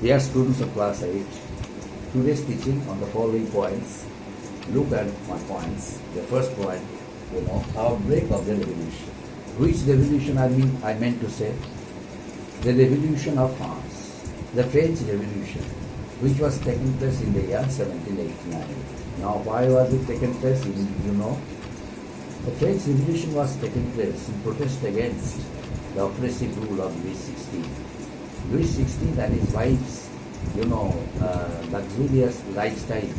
Dear students of class 8, today's teaching on the following points. Look at my points. The first point, outbreak of the revolution. Which revolution I meant to say? The revolution of France, the French Revolution, which was taking place in the year 1789. Now, why was it taking place? The French Revolution was taking place in protest against the oppressive rule of Louis XVI. Louis XVI and his wife's, luxurious lifestyle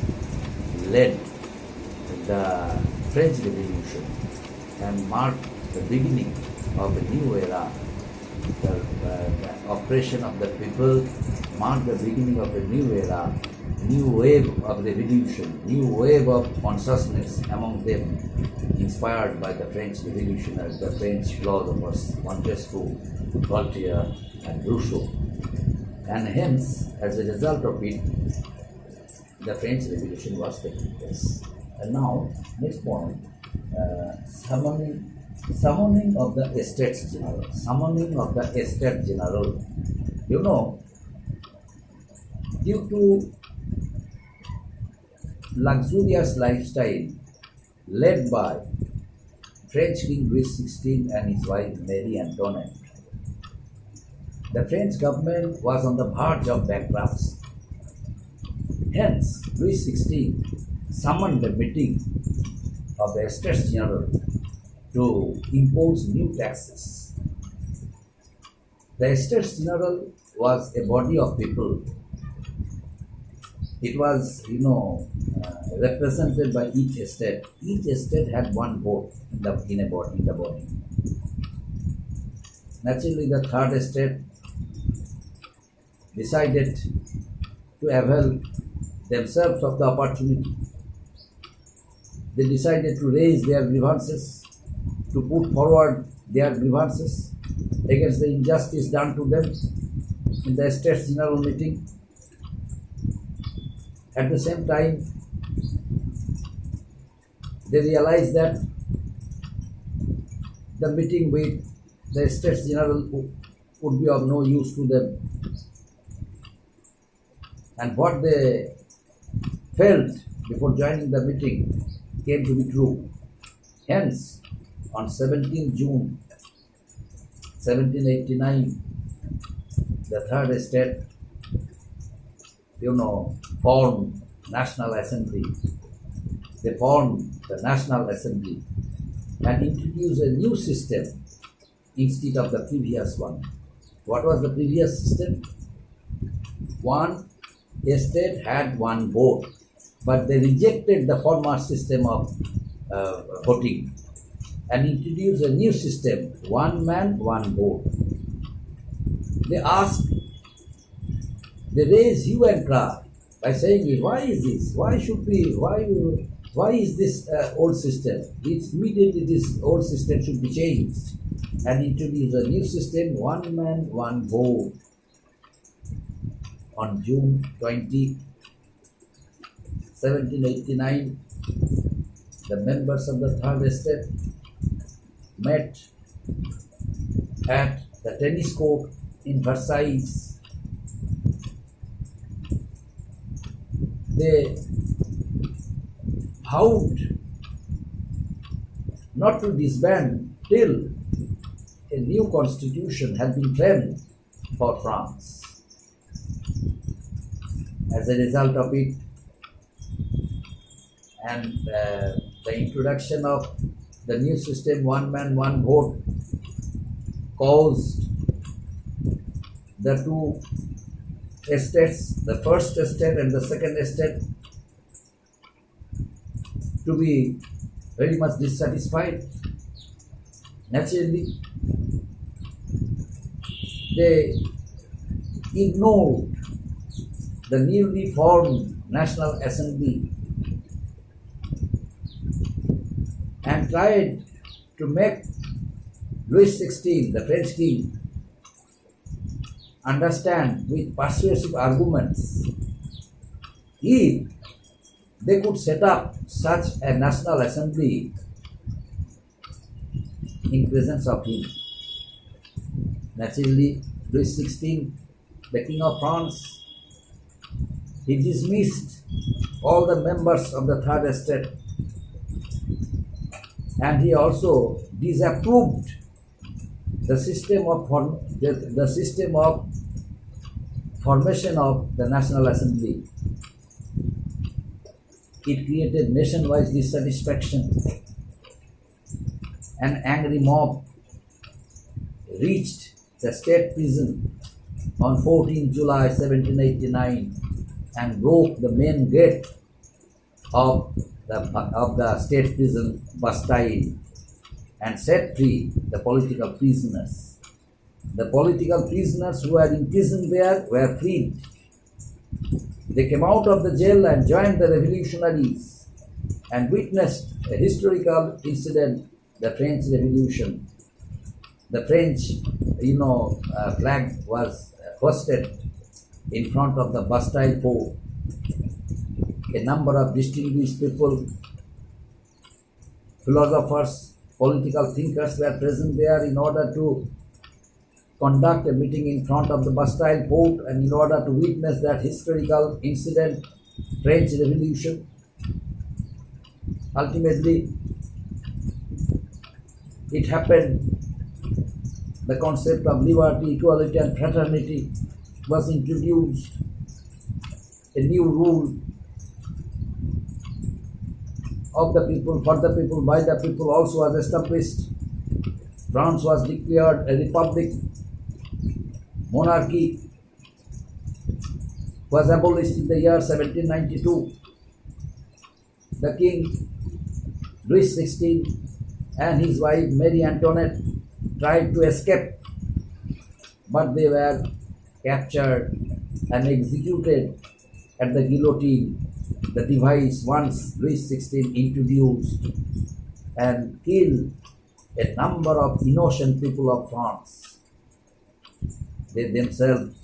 led the French Revolution and marked the beginning of a new era. The oppression of the people marked the beginning of a new era, new wave of revolution, new wave of consciousness among them, inspired by the French revolutionaries, the French philosophers Montesquieu, Voltaire, and Rousseau. And hence, as a result of it, the French Revolution was taking place. And now, next point, summoning of the Estates General. Summoning of the Estates General. Due to luxurious lifestyle led by French King Louis XVI and his wife Marie Antoinette, the French government was on the verge of bankruptcy. Hence, Louis XVI summoned a meeting of the Estates General to impose new taxes. The Estates General was a body of people. It was, represented by each estate. Each estate had one vote in the body. Naturally, the third estate decided to avail themselves of the opportunity. They decided to raise their grievances, to put forward their grievances against the injustice done to them in the Estates General meeting. At the same time, they realized that the meeting with the Estates General would be of no use to them. And what they felt before joining the meeting came to be true. Hence, on 17 June 1789, the Third Estate, formed National Assembly. They formed the National Assembly and introduced a new system instead of the previous one. What was the previous system? One estate had one vote, but they rejected the former system of voting and introduced a new system, one man, one vote. They raise hue and cry by saying, why is this? Why is this old system? It's immediately this old system should be changed and introduce a new system, one man, one vote. On June 20, 1789, the members of the Third Estate met at the tennis court in Versailles. They vowed not to disband till a new constitution had been framed for France. As a result of it, and the introduction of the new system, one man, one vote, caused the two estates, the first estate and the second estate, to be very much dissatisfied. Naturally, they ignored the newly formed National Assembly and tried to make Louis XVI, the French king, understand with persuasive arguments if they could set up such a National Assembly in presence of him. Naturally, Louis XVI, the King of France, He dismissed all the members of the third estate, and he also disapproved the system of formation of the National Assembly. It created nationwide dissatisfaction. An angry mob reached the state prison on 14 July 1789 and broke the main gate of the state prison Bastille and set free the political prisoners. The political prisoners who were imprisoned there were freed. They came out of the jail and joined the revolutionaries and witnessed a historical incident, the French Revolution. The French, flag was hoisted in front of the Bastille fort. A number of distinguished people, philosophers, political thinkers were present there in order to conduct a meeting in front of the Bastille fort and in order to witness that historical incident, French Revolution. Ultimately, it happened. The concept of liberty, equality and fraternity was introduced. A new rule of the people, for the people, by the people also was established. France was declared a republic. Monarchy was abolished in the year 1792. The king, Louis XVI, and his wife Marie Antoinette tried to escape, but they were captured and executed at the guillotine, the device once Louis XVI introduced, and killed a number of innocent people of France. They themselves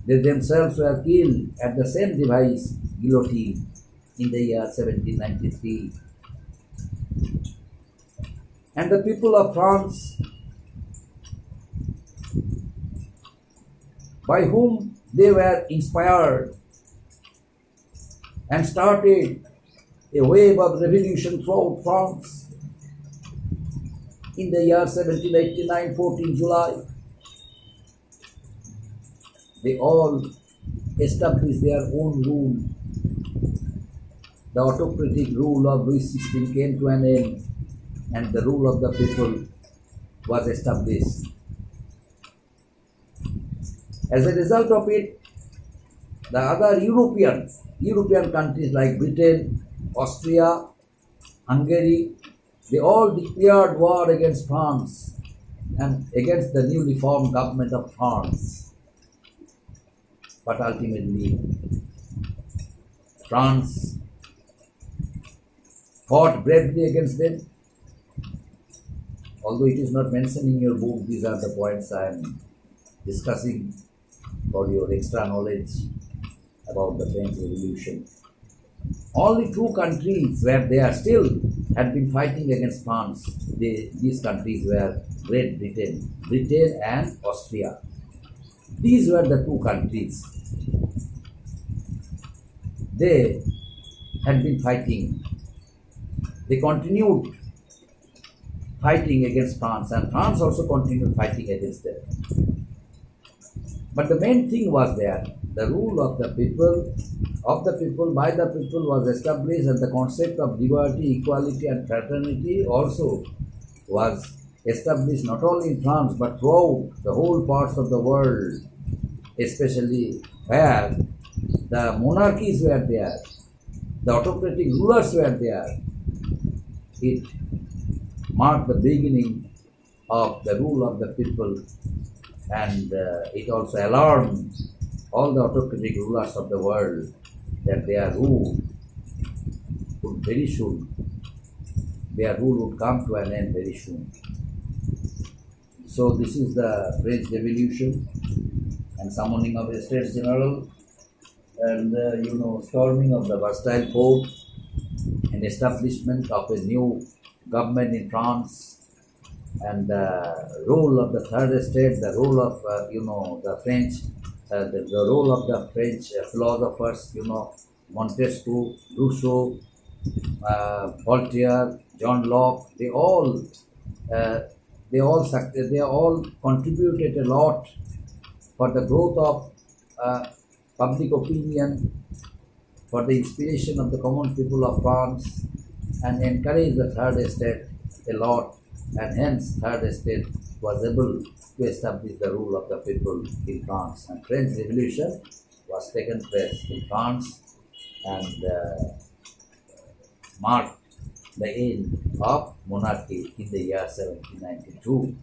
were killed at the same device, guillotine, in the year 1793. And the people of France, by whom they were inspired and started a wave of revolution throughout France in the year 1789, 14 July, they all established their own rule. The autocratic rule of Louis XVI came to an end, and the rule of the people was established. As a result of it, the other European countries like Britain, Austria, Hungary, they all declared war against France and against the newly formed government of France. But ultimately, France fought bravely against them. Although it is not mentioned in your book, these are the points I am discussing for your extra knowledge about the French Revolution. Only two countries where they are still had been fighting against France. These countries were Great Britain and Austria. These were the two countries. They had been fighting. They continued fighting against France, and France also continued fighting against them. But the main thing was there, the rule of the people, by the people was established, and the concept of liberty, equality and fraternity also was established not only in France but throughout the whole parts of the world, especially where the monarchies were there, the autocratic rulers were there. It marked the beginning of the rule of the people, and it also alarmed all the autocratic rulers of the world that their rule would come to an end very soon. So this is the French Revolution and summoning of the States General and storming of the Bastille Fort and establishment of a new government in France, and the role of the third estate, the role of the French the role of the French philosophers, Montesquieu, Rousseau, Voltaire, John Locke, uh, they all contributed a lot for the growth of public opinion, for the inspiration of the common people of France, and encouraged the third estate a lot, and hence third estate was able to establish the rule of the people in France. And French Revolution was taken place in France and marked the end of monarchy in the year 1792.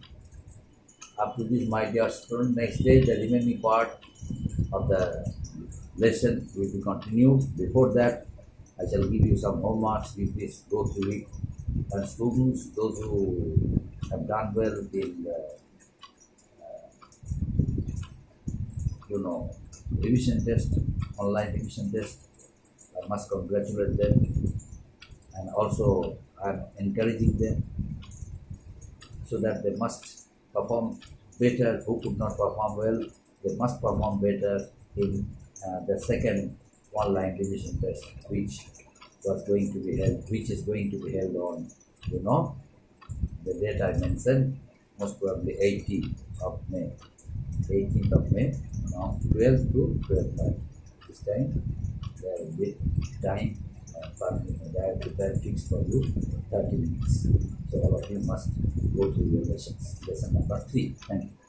Up to this, my dear student, next day the remaining part of the lesson will be continued. Before that, I shall give you some homeworks. You please go through it. And students, those who have done well in revision test, online revision test, I must congratulate them, and also I am encouraging them so that they must perform better. Who could not perform well, they must perform better in the second online revision test, which is going to be held on, the date I mentioned, most probably 18th of May. 18th of May, now 12 to 12:30. This time, there will be time I have prepared fixed for you 30 minutes. So all of you must go through your lessons. Lesson number 3. Thank you.